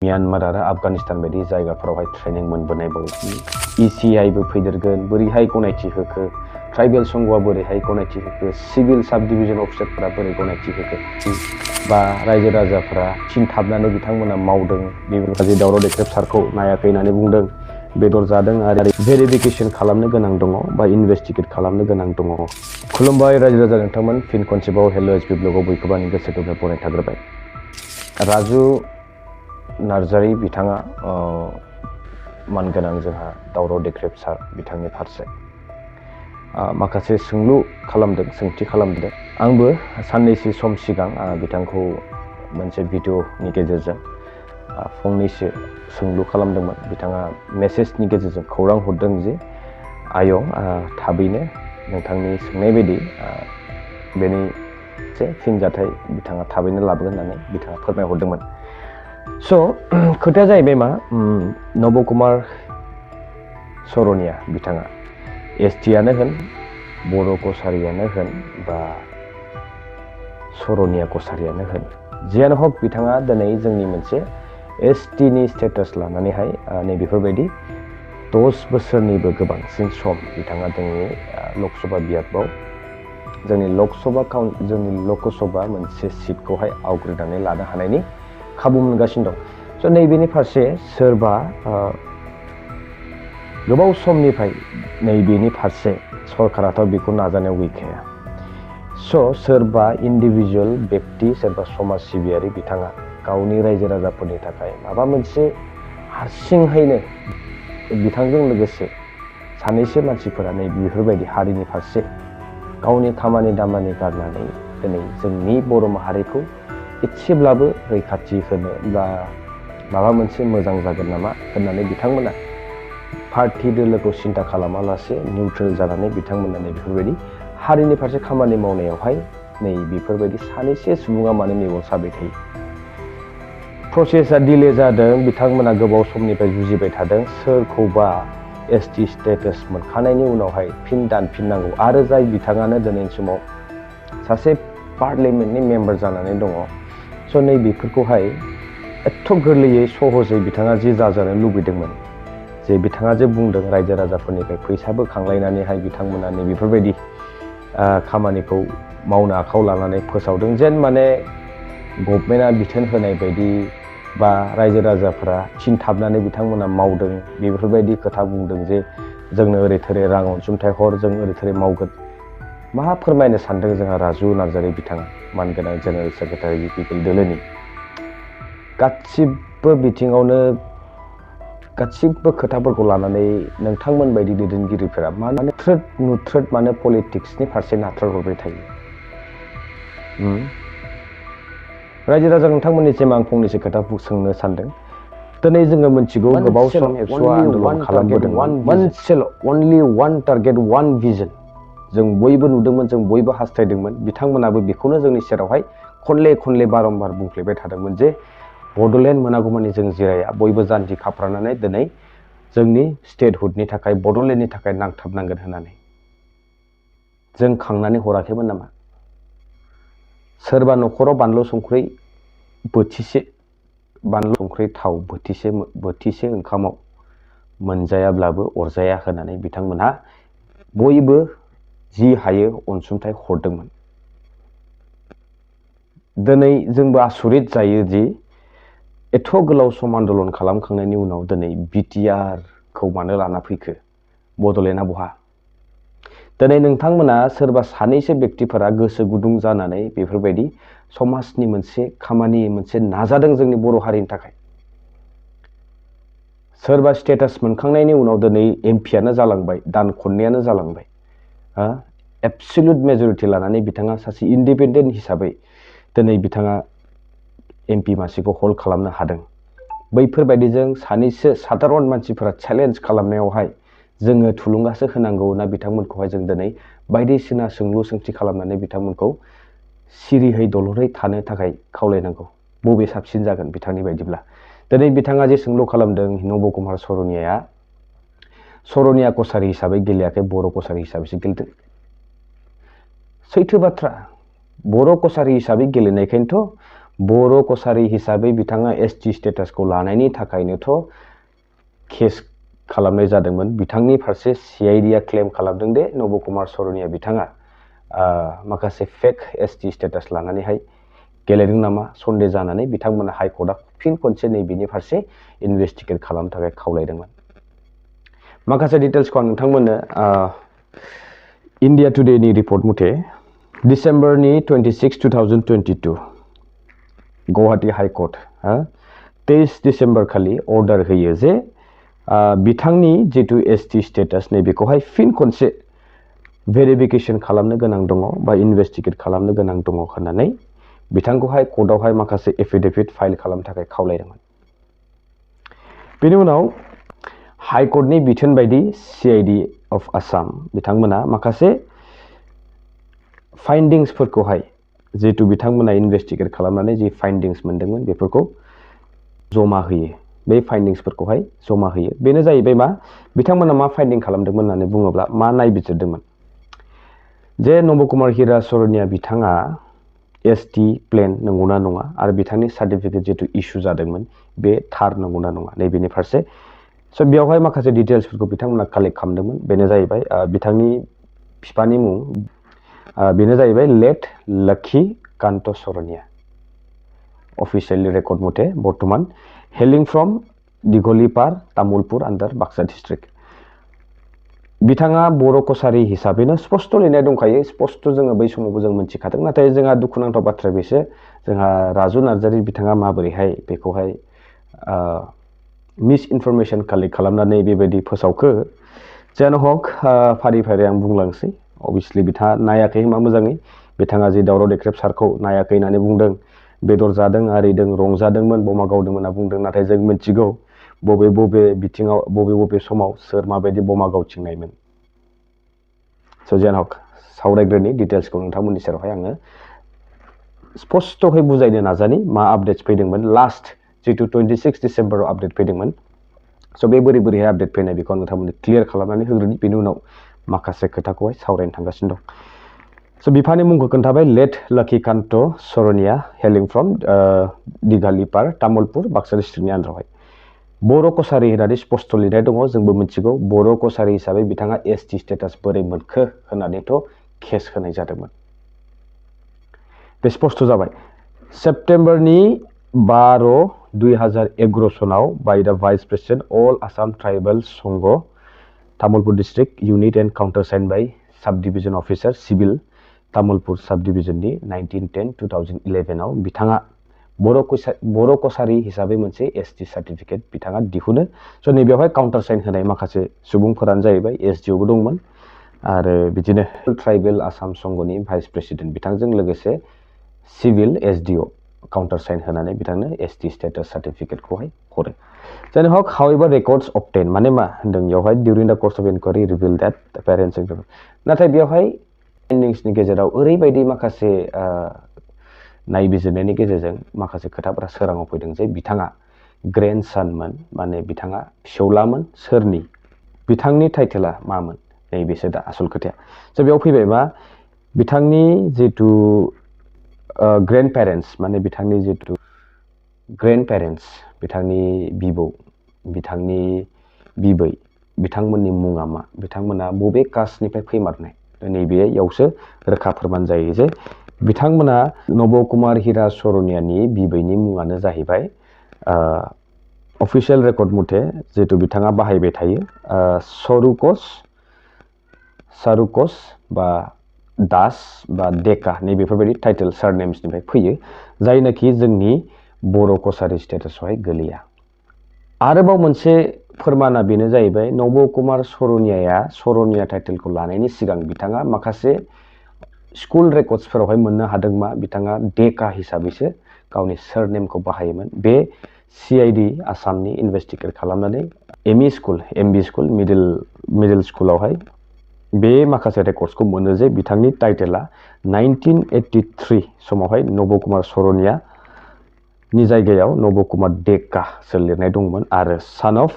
Myanmar आरो आफगानिस्तान बायदि जायगाफोरावहाय ट्रेनिं मोनबोनाय बायदि ECIबो फैदेरगोन बोरैहाय गनायथि होखो ट्राइबेल संघआ बोरैहाय गनायथि होखो सिभिल सब डिविजन अफिसारफोरा बोरै गनायथि होखो बा रायजो राजाफोरा थिनथाबनानै बिथांमोना मावदों बेबायदि दावराव देख्रेब सारखौ नायाखै होननानै बुंदों बेदर जादों आरो भेरिफिकेसन खालामनो गोनां दङ बा इनभेस्टिगेट खालामनो गोनां दङ। खुलुमबाय रायजो राजा नोंथांमोन फिन खनसेबाव हेल' एचपि ब्लगाव बयखौबो आंनि गोसो गोरबोनिफ्राय बरायनाय थाग्रोबाय। राजु नार्जारी बिथाङा मानगोनां जोंहा दावराव देख्रेब सार बिथांनि फारसे माखासे सोंथि खालामदों। आंबो साननैसो सम सिगां बिथांखौ मोनसे भिडिअनि गेजेरजों फंनैसो सोंलु खालामदोंमोन। बिथाङा मेसेजनि गेजेरजों खौरां हरदों जे आयं थाबैनो नोंथांनि सोंनाय बायदि बेनि जे फिनजाथाय बिथाङा थाबैनो लाबोगोन होननानै बिथाङा फोरमायहरदोंमोन। स' खोथाया जाहैबाय मा नब कुमार सरनिया बिथाङा STआनो होन बर' कसारियानो होन बा सरनिया कसारियानो होन जियानो हक बिथाङा दिनै जोंनि मोनसे STनि स्टेटास लानानैहाय नैबेफोरबायदि 10 बोसोरनिबो गोबांसिन सम बिथाङा जोंनि लकसभा बियाबाव जोंनि लकसभा मोनसे सिटखौहाय आवग्रिनानै लानो हानायनि खाबु मोनगासिनो दं। स' नैबेनि फारसे सोरबा गोबाव समनिफ्राय नैबेनि फारसे सरकाराथ' बेखौ नाजानायाव गैखाया। स' सोरबा इन्डिभिजुवेल व्यक्ति सोरबा समाज सिबियारि बिथाङा गावनि रायजो राजाफोरनि थाखाय माबा मोनसे हारसिंहायनो बिथांजों लोगोसे सानैसो मानसिफोरा नै बेफोरबायदि हारिनि फारसे गावनि खामानि दामानि गारनानै दिनै जोंनि बर' माहारिखौ एसेब्लाबो रैखाथि होनो बा माबा मोनसे मोजां जागोन नामा होननानै बिथांमोना पार्टी दोलोखौ सिन्था खालामालासे निउट्रेल जानानै बिथांमोना नै बेफोरबायदि हारिनि फारसे खामानि मावनायावहाय नै बेफोरबायदि सानैसो सुबुङा माने मेगन साबाय थायो। प्रसेसा डिले जादों बिथांमोना गोबाव समनिफ्राय जुजिबाय थादों सोरखौबा ST स्टेटास मोनखानायनि उनावहाय फिन दानफिननांगौ आरो जाय बिथाङानो दिनैनि समाव सासे पार्लियामेन्टनि मेम्बार जानानै दङ। स' नै बेफोरखौहाय एथ' गोरलैयै सहजै बिथाङा जे जाजानो लुबैदोंमोन जे बिथाङा जे बुंदों रायजो राजाफोरनिफ्राय फैसाबो खांलायनानैहाय बिथांमोना नै बेफोरबायदि खामानिखौ मावनो आखायाव लानानै फोसावदों जेन माने गभर्नमेन्टआ बिथोन होनाय बायदि बा रायजो राजाफोरा थिनथाबनानै बिथांमोना मावदों बेफोरबायदि खोथा बुंदों जे जोंनो ओरै थोरै रां अनसुंथाइ हर जों ओरै थोरै मावगोन। मा फोरमायनो सानदों जोंहा राजु नार्जारी बिथाङा मानगोनां जेनेरेल सेक्रेटारि पिपल दोलोनि गासिबो बिथिङावनो गासिबो खोथाफोरखौ लानानै नोंथांमोन बायदि दैदेनगिरिफोरा मानो नुथ्रोद मानो पलिटिक्सनि फारसे नारथ्रोदहरबाय थायो। रायजो राजा नोंथांमोननिसिम आं फंनैसो खोथा सोंनो सानदों। दिनै जोङो मिथिगौ गोबाव सम एबसुआ आन्दोलन खालामबोदोंमोन मोनसेल' अनलि वान टार्गेट वान भिजन जों बयबो नुदोंमोन जों बयबो हास्थायदोंमोन बिथांमोनाबो बेखौनो जोंनि सेरावहाय खनले बारम्बार बुंफ्लेबाय थादोंमोन जे बड'लेण्ड मोनागौमानि जों जिराया बयबो जानजि खाफ्रानानै दिनै जोंनि स्टेटहुडनि थाखाय बड'लेण्डनि थाखाय नांथाबनांगोन होननानै जों खांनानै हराखैमोन नामा? सोरबा न'खराव बानलु संख्रि थाव बोथिसे ओंखामाव मोनजायाब्लाबो अरजाया होननानै बिथांमोनहा बयबो जि हायो अनसुंथाइ हरदोंमोन। दिनै जोंबो आसरित जायो जि एथ' गोलाव सम आन्दोलन खालामखांनायनि उनाव दिनै बिटिआरखौ मानो लाना फैखो बड'लेण्डआ बहा? दिनै नोंथांमोना सोरबा सानैसो व्यक्तिफोरा गोसो गुदुं जानानै बेफोरबायदि समाजनि मोनसे खामानि मोनसे नाजादों जोंनि बर' हारिनि थाखाय। सोरबा स्टेटास मोनखांनायनि उनाव दिनै MPआनो जालांबाय दान खननैयानो जालांबाय एबसुलुट मेजरिटि लानानै बिथाङा सासे इन्डिपेन्डेन्ट हिसाबै दिनै बिथाङा MP मासिखौ हल्ड खालामनो हादों। बैफोरबायदिजों सानैसो साधारन मानसिफोरा चेलेन्ज खालामनायावहाय जोङो थुलुंगासो होनांगौ ना बिथांमोनखौहाय जों दिनै बायदिसिना सोंलु सोंथि खालामनानै बिथांमोनखौ सिरिहै दलरै थानो थाखाय खावलायनांगौ? बबे साबसिन जागोन बिथांनि बायदिब्ला? दिनै बिथाङा जे सोंलु खालामदों नब कुमार सरनिया कसारि हिसाबै गेलेयाखै बर' कसारि हिसाबैसो गेलेदों। सैथो बाथ्रा बर' कसारि हिसाबै गेलेनायखायनोथ' बर' कसारि हिसाबै बिथाङा एसटि स्टेटासखौ लानायनि थाखायनोथ' केस खालामनाय जादोंमोन। बिथांनि फारसे सिआइडिआ क्लेम खालामदों दे नब कुमार सरनिया बिथाङा माखासे फेक एसटि स्टेटास लानानैहाय गेलेदों नामा सन्देह जानानै बिथांमोना हाइकर्टआ फिन खनसे नैबेनि फारसे इनभेस्टिगेट खालामनो थाखाय खावलायदोंमोन। माखासे डिटेल्सखौ आं नोंथांमोननो इन्डिया टुडेनि रिपर्ट मथे डिसेम्बरनि 26, 2022 गुवाहाटी हाइकर्ट 23 डिसेम्बर खालि अर्डार होयो जे बिथांनि जितु एसटि स्टेटास नैबेखौहाय फिन खनसे भेरिफिकेशन खालामनो गोनां दङ बा इनभेस्टिगेट खालामनो गोनां दङ होननानै बिथांखौहाय कर्टआवहाय माखासे एफिडेभिट फाइल खालामनो थाखाय खावलायदोंमोन। बेनि उनाव हाइकर्टनि बिथोन बायदि सिआइडि अफ आसाम बिथांमोना माखासे फाइन्डिंसफोरखौहाय जिहेतु बिथांमोना इनभेस्टिगेट खालामनानै जि फाइन्डिंस मोनदोंमोन बेफोरखौ जमा होयो। बे फाइन्डिंसफोरखौहाय जमा होयो। बेनो जाहैबाय मा बिथांमोना मा फाइन्डिं खालामदोंमोन होननानै बुङोब्ला मा नायबिजिरदोंमोन जे नब कुमार हिरा सरनिया बिथाङा एसटि प्लेन नंगौना नङा आरो बिथांनि सार्टिफिकेट जितु इस्यु जादोंमोन बे थार नंगौना नङा नैबेनि फारसे स' बेयावहाय माखासे डिटेल्सफोरखौ बिथांमोना कालेक्ट खालामदोंमोन। बेनो जाहैबाय बिथांनि बिफानि मुं बेनो जाहैबाय late Lakshi Kanta Saraniya. Officially record मथे बर्तमान हेलिं from Dighalipar Tamulpur under Baksa district. बिथाङा बर' कसारि हिसाबैनो स्पष्ट लिरनाय दंखायो। स्पष्ट जोङो बै समावबो जों मिथिखादों। नाथाय जोंहा दुखुनांथाव बाथ्रा बेसो जोंहा राजु नार्जारी बिथाङा माबोरैहाय बेखौहाय मिस इनफरमेशन कालेक्ट खालामनानै बेबायदि फोसावखो। जानो हक फारि फारि आं बुंलांसै। अबियसलि बिथाङा नायाखै मा मोजाङै बिथाङा जि दावराव देख्रेब सारखौ नायाखै होननानै बुंदों। बेदर जादों आरिदों रंजादोंमोन बमा गावदोंमोन होनना बुंदों। नाथाय जों मिथिगौ बबे बबे बिथिङाव बबे बबे समाव सोर माबायदि बमा गावथिंनायमोन। स' जानो हक सावरायग्रोनि डिटेल्सखौ नोंथांमोननि सेरावहाय आङो स्पष्टहै बुजायनो नाजानि मा आपडेट्स फैदोंमोन लास्ट जितु 26 डिसेम्बराव आपडेट फैदोंमोन। स' बे बोरैहाय आपडेट फैनाय बेखौ आं नोंथांमोननो क्लियार खालामनानै होग्रोनि बेनि उनाव माखासे खोथाखौहाय सावरायनो थांगासिनो दं। स' बिफानि मुंखौ खोन्थाबाय लेट लक्षी कान्त सरनिया हेलिं फ्रम दिघालिपार तामुलपुर बाक्सा डिस्ट्रिक्टनि आन्दारावहाय बर' कसारि होननानै स्पष्ट लिरनाय दङ। जोंबो मिथिगौ बर' कसारि हिसाबै बिथाङा एसटि स्टेटास बोरै मोनखो होननानैथ' केस होनाय जादोंमोन। बे स्पष्ट जाबाय। सेप्टेम्बरनि 12, 2011 सनाव by the vice president all Assam tribal Sangha Tamulpur district unit and countersign by sub division officer civil Tamulpur साब डिभिजननि 19/10/2011 आव बिथाङा बर' कसारि हिसाबै मोनसे एसटि सार्टिफिकेट बिथाङा दिहुनो। स' नैबेयावहाय काउन्टार साइन होनाय माखासे सुबुंफोरानो जाहैबाय एसडिअबो दंमोन आरो बिदिनो ट्राइबेल आसाम संघनि भाइस प्रेसिडेन्ट बिथांजों लोगोसे सिभिल एसडिअ काउन्टार साइन होनानै बिथांनो एसटि स्टेटास सार्टिफिकेटखौहाय हरो। जानो हक हाउएभार रेकर्ड्स अबटेन माने मा होनदों बेयावहाय during the course of inquiry reveal that the parents नाथाय बेयावहाय फाइन्डिंसनि गेजेराव ओरैबायदि माखासे नायबिजिरनायनि गेजेरजों माखासे खोथाफोरा सोराङाव फैदों जे बिथाङा ग्रेन्डसनमोन माने बिथाङा फिसौलामोन सोरनि बिथांनि टाइटेला मामोन नैबेसो दा आसल खोथाया। स' बेयाव फैबाय मा बिथांनि जितु ग्रेन्ड पेरेन्टस माने बिथांनि जितु ग्रेन्ड पेरेन्टस बिथांनि बिबौ बिथांनि बिबै बिथांमोननि मुङा मा बिथांमोना बबे कास्टनिफ्राय फैमारनाय नैबेयावसो रोखा फोरमान जायो जे बिथांमोना नब कुमार हिरा सरनियानि बिबैनि मुङानो जाहैबाय अफिसियेल रेकर्ड मथे जिहेतु बिथाङा बाहायबाय थायो सारुकस बा दास बा डेका नैबेफोरबायदि टाइटेल सारनेम्सनिफ्राय फैयो जायनाखि जोंनि बर' कसारि स्टेटासआवहाय गोलैया। आरोबाव मोनसे फोरमाना बेनो जाहैबाय नब कुमार सरनिया टाइटेलखौ लानायनि सिगां बिथाङा माखासे स्कुल रेकर्डसफोरावहाय मोननो हादों मा बिथाङा डेका हिसाबैसो गावनि सारनेमखौ बाहायोमोन। बे सिआइडि आसामनि इनभेस्टिगेट खालामनानै ME school MB school middle स्कुलावहाय बे माखासे रेकर्डसखौ मोनो जे बिथांनि टाइटेला 1983 समावहाय नब कुमार सरनिया नि जायगायाव नब कुमार डेका सो लिरनाय दंमोन आरो सान अफ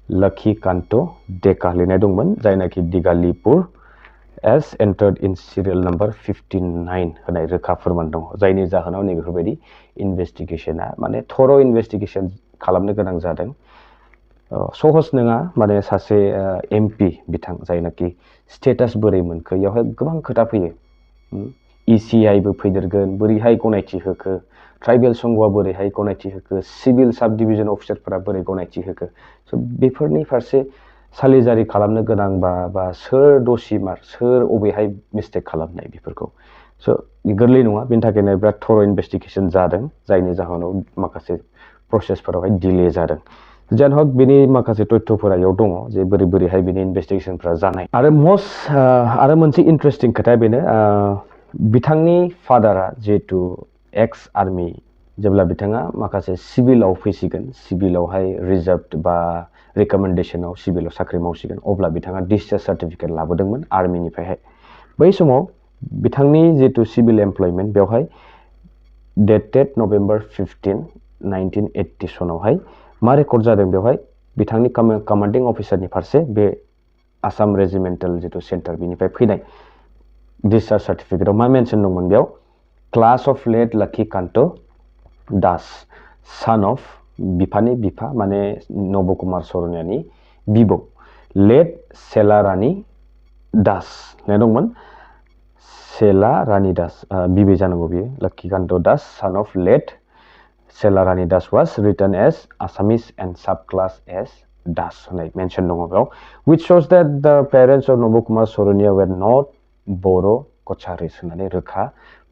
लक्षी कान्त डेका लिरनाय दंमोन जायनाखि दिघालिपुर as entered in serial number 59 होनाय रोखा फोरमान दङ जायनि जाहोनाव नै बेफोरबायदि इनभेस्टिगेशना माने थरो इनभेस्टिगेशन खालामनो गोनां जादों सहज नङा माने सासे एमपी बिथां जायनाखि स्टेटास बोरै मोनखो यावहाय गोबां खोथा फैयो ECI बो फैदेरगोन बोरैहाय गनायथि होखो ट्राइबेल संघआ बोरैहाय गनायथि होखो सिभिल सब डिविजन अफिसारफोरा बोरै गनायथि होखो स बेफोरनि फारसे सालिजारि खालामनो गोनां बा सोर दसिमार सोर अबेहाय मिस्टेक खालामनाय बेफोरखौ स गोरलै नङा बेनि थाखायनो बिराद थरो इनभेस्टिगेशन जादों जायनि जाहोनाव माखासे प्रसेसफोरावहाय डिले जादों जानो हक बेनि माखासे तथ्यफोरा याव दङ जे बोरैहाय बेनि इनभेस्टिगेशनफोरा जानाय आरो आरो मोनसे इन्ट्रेस्टिं खोथा बेनो बिथांनि फादारा जेतु एक्स आर्मी जेब्ला बिथाङा माखासे सिभिलाव फैसिगोन सिभिलावहाय रिजार्भ बा रिकमेन्डेशनाव सिभिलाव साख्रि मावसिगोन अब्ला बिथाङा डिसचार्ज सार्टिफिकेट लाबोदोंमोन आर्मीनिफ्रायहाय बै समाव बिथांनि जेतु सिभिल एमप्लयमेन्ट बेवहाय डेटेड नभेम्बर 15 1980 सनावहाय मा रेकर्ड जादों बेवहाय बिथांनि कमान्डिं अफिसारनि फारसे बे आसाम रेजिमेन्टेल जेतु सेन्टार बिनिफ्राय फैनाय डिसचार्ज सार्टिफिकेटआव मा मेनसन दंमोन बेयाव क्लास अफ लेट लाखि कान्त दास सन अफ बिफानि बिफा माने नब कुमार सरनियानि बिबौ लेट सेला रानी दास होननाय दंमोन सेला रानी दास बिबै जानांगौ बियो लक्ष्मीकान्त दास सन of late Sela Rani Das was written as Assamese and sub class as Das होननाय मेनसन दङ बेयाव which shows that the parents of नब कुमार सरनिया were not बर' कछारिस होननानै रोखा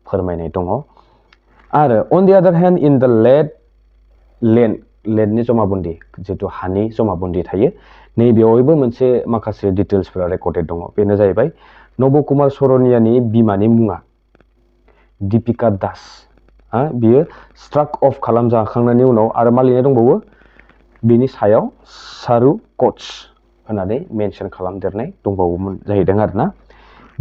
फोरमायनाय दङ आरो on the other hand in the लेन्डनि जमाबन्दी जेतु हानि जमाबन्दी थायो नैबेयावबो मोनसे माखासे डिटेल्सफोरा रेकर्डेड दङ बेनो जाहैबाय नब कुमार सरनियानि बिमानि मुङा दीपिका दास बियो स्ट्राक अफ खालामजाखांनायनि उनाव आरो मा लिरनाय दंबावो बिनि सायाव सारु कच होननानै मेनसन खालामदेरनाय दंबावोमोन जाहैदों आरोना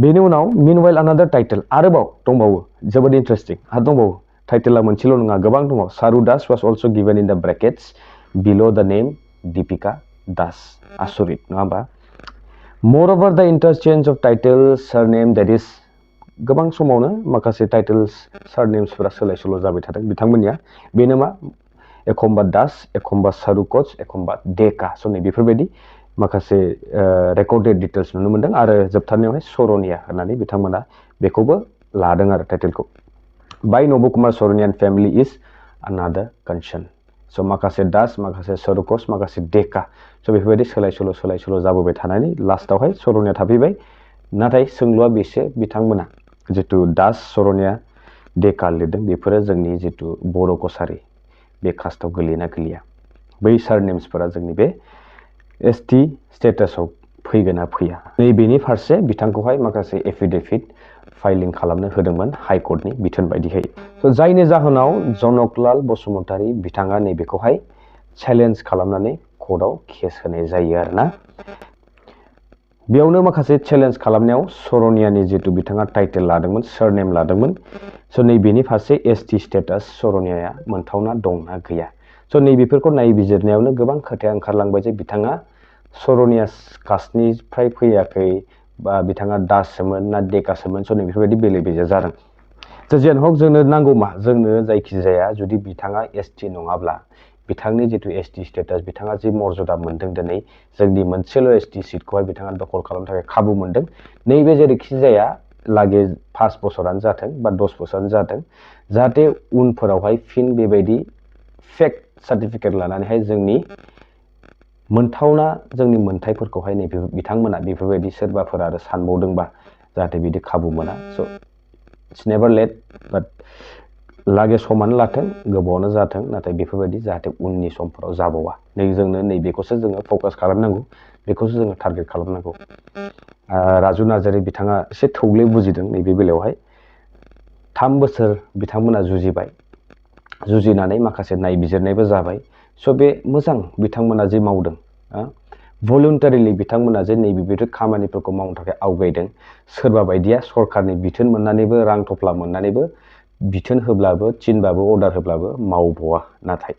बेनि उनाव meanwhile another टाइटेल आरोबाव दंबावो जोबोद इन्ट्रेस्टिं आरो दंबावो टाइटेला मोनसेल' नङा गोबां दङ सारु Das was also given in the brackets below the name Deepika Das आसरित नङा होमबा moreover the interchange of titles surname that is गोबां समावनो माखासे टाइटेल्स सारनेम्सफोरा सोलाय सोल' जाबाय थादों बिथांमोननिया बेनो मा एखमबा दास एखमबा सारु कच एखमबा देका सनै बेफोरबायदि माखासे रेकर्डेड डिटेल्स नुनो मोनदों आरो जोबथारनायावहाय सरनिया होननानै बिथांमोना बेखौबो लादों आरो टाइटेलखौ बाय नब कुमार सरनियान फेमिलि इज अनादार कनसर्न स माखासे दास माखासे सारु कच माखासे देका स बेफोरबायदि सोलाय सोल' जाबोबाय थानानै लास्टआवहाय सरनिया थाफैबाय नाथाय सोंलुआ बेसो बिथांमोना जितु दास सरनिया देका लिरदों बेफोरो जोंनि जितु बर' कछारि बे कास्टआव गोलैना गोलैया बै सारनेम्सफोरा जोंनि बे ST स्टेटासआव फैगोना फैया नैबेनि फारसे बिथांखौहाय माखासे एफिडेभिट फाइलिं खालामनो होदोंमोन हाइकर्टनि बिथोन बायदियै स जायनि जाहोनाव जनकलाल बसुमतारी बिथाङा नैबेखौहाय चेलेन्ज खालामनानै कर्टआव केस होनाय जायो आरोना बेयावनो माखासे चेलेन्ज खालामनायाव सरनियानि जितु बिथाङा टाइटेल लादोंमोन सरनेम लादोंमोन स नैबेनि फारसे ST स्टेटास सरनियाया मोनथावना दंना गैया स नैबेफोरखौ नायबिजिरनायावनो गोबां खोथाया ओंखारलांबाय जे बिथाङा सरनिया कास्टनिफ्राय फैयाखै बा बिथाङा दासमोन ना देकासोमोन स नैबेफोरबायदि बेले बेजे जादों जेन हक जोंनो नांगौ मा जोंनो जायखिजाया जुदि बिथाङा ST नङाब्ला बिथांनि जितु ST स्टेटास बिथाङा जि मर्यादा मोनदों दिनै जोंनि मोनसेल' ST सिटखौहाय बिथाङा दखल खालामनो थाखाय खाबु मोनदों नैबे जेरैखि जाया लागै 5 बोसोरानो जाथों बा 10 बोसोरानो जाथों जाहाथे उनफोरावहाय फिन बेबायदि फेक सार्टिफिकेट लानानैहाय जोंनि मोनथावना जोंनि मोनथायफोरखौहाय नैबे बिथांमोना बेफोरबायदि सोरबाफोर आरो सानबावदोंबा जाहाथे बिदि खाबु मोना स इट्स नेभार लेट बाट लागे समानो लाथों गोबावनो जाथों नाथाय बेफोरबायदि जाहाथे उननि समफोराव जाबावा जोंनो नैबेखौसो जोङो फकास खालामनांगौ बेखौसो जोङो टारगेट खालामनांगौ राजु नार्जारी बिथाङा एसे थौले बुजिदों नैबे बेलायावहाय 3 बोसोर बिथांमोना जुजिनानै माखासे नायबिजिरनायबो जाबाय स बे मोजां बिथांमोना जे मावदों भलुन्टारिलि बिथांमोना जे नैबे खामानिफोरखौ मावनो थाखाय आवगायदों सोरबा बायदिया सरकारनि बिथोन मोननानैबो रां थफ्ला मोननानैबो बिथोन होब्लाबो थिनबाबो अर्डार होब्लाबो मावबावा नाथाय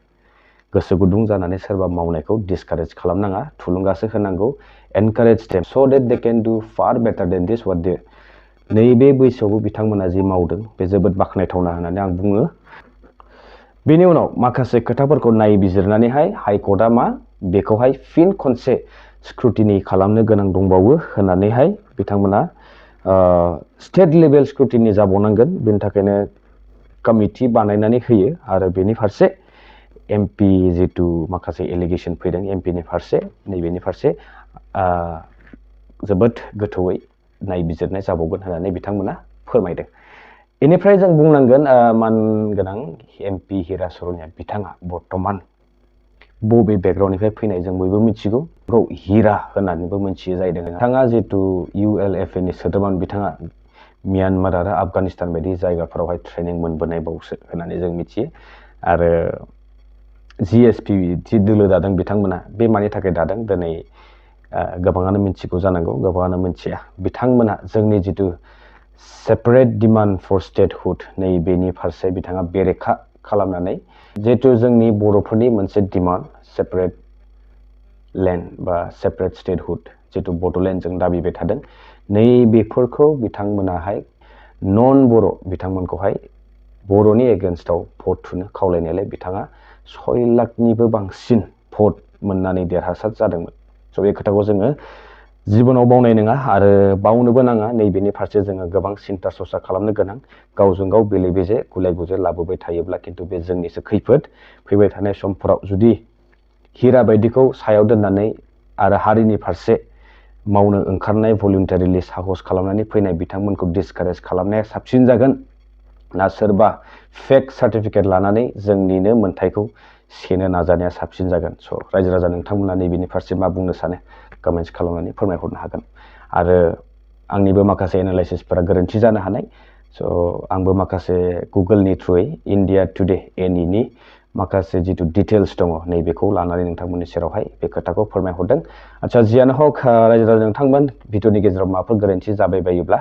गोसो गुदुं जानानै सोरबा मावनायखौ डिसकारेज खालामनाङा थुलुंगासो होनांगौ encourage them so that they can do far better than this what they नैबे बैसोआवबो बिथांमोना जि मावदों बे जोबोद बाख्नायथावना होननानै आं बुङो बेनि उनाव माखासे खोथाफोरखौ नायबिजिरनानैहाय हाइकर्टआ मा बेखौहाय फिन खनसे स्क्रुटिनि खालामनो गोनां दंबावो होननानैहाय बिथांमोना स्टेट लेभेल स्क्रुटिनि जाबावनांगोन बेनि थाखायनो कमिटि बानायनानै होयो आरो बेनि फारसे एमपि जितु माखासे एलिगेशन फैदों एमपिनि फारसे नैबेनि फारसे जोबोद गोथौयै नायबिजिरनाय जाबावगोन होननानै बिथांमोना फोरमायदों बेनिफ्राय जों बुंनांगोन मानगोनां एमपि हिरा सरनिया बिथाङा बर्तमान बबे बेकग्राउन्डनिफ्राय फैनाय जों बयबो मिथिगौ बेखौ हिरा होननानैबो मिथियो जाहैदों बिथाङा जितु ULFA नि सोद्रोमामोन बिथाङा म्यानमार आरो आफगानिस्तान बायदि जायगाफोरावहाय ट्रेनिं मोनबोनाय बावसो होननानै जों मिथियो आरो GSP जि दोलो दादों बिथांमोना बे मानि थाखाय दादों दिनै गोबाङानो मिथिगौ जानांगौ गोबाङानो मिथिया बिथांमोना जोंनि जितु सेपारेट डिमान्ड फर स्टेटहुड नैबेनि फारसे बिथाङा बेरेखा खालामनानै जितु जोंनि बर'फोरनि मोनसे डिमान्ड सेपारेट लेन्ड बा सेपारेट स्टेटहुड जितु बड'लेण्डजों दाबिबाय थादों नैबेफोरखौ बिथांमोनाहाय नन बर' बिथांमोनखौहाय बर'नि एगेन्स्टआव भट थुनो खावलायनायलाय बिथाङा 6 लाखनिबो बांसिन भट मोननानै देरहासार जादोंमोन स' बे खोथाखौ जोङो जिबनाव बावनाय नङा आरो बावनोबो नाङा नैबेनि फारसे जोङो गोबां सिन्ता सरसा खालामनो गोनां गावजों गाव बेले बेजे गुलाय गुजाय लाबोबाय थायोब्ला खिन्थु बे जोंनिसो खैफोद फैबाय थानाय समफोराव जुदि हिरा बायदिखौ सायाव दोननानै आरो हारिनि फारसे मावनो ओंखारनाय भलुन्टारिलि साहस खालामनानै फैनाय बिथांमोनखौ डिसकारेज खालामनाया साबसिन जागोन ना सोरबा फेक सार्टिफिकेट लानानै जोंनिनो मोन्थायखौ सेनो नाजानाया साबसिन जागोन स' रायजो राजा नोंथांमोना नैबेनि फारसे मा बुंनो सानो कमेन्ट्स खालामनानै फोरमायहरनो हागोन आरो आंनिबो माखासे एनालाइसिसफोरा गोरोन्थि जानो हानाय स' आंबो माखासे गुगोलनि थ्रुयै इन्डिया टुडे एनिनि माखासे जितु डिटेल्स दङ नैबेखौ लानानै नोंथांमोननि सेरावहाय बे खोथाखौ फोरमायहरदों आच्चा जियानो हक रायजो राजा नोंथांमोन भिडिअनि गेजेराव माबाफोर गोरोन्थि जाबाय बायोब्ला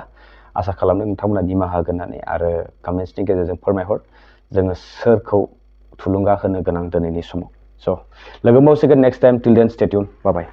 आसा खालामदों नोंथांमोना निमाहा होगोन होननानै आरो कमेन्ट्सनि गेजेरजों फोरमायहर जोङो सोरखौ थुलुंगा होनो गोनां दिनैनि समाव स' लोगो मोनसिगोन नेक्स्ट टाइम टिल देन स्टे ट्युन बाय बाय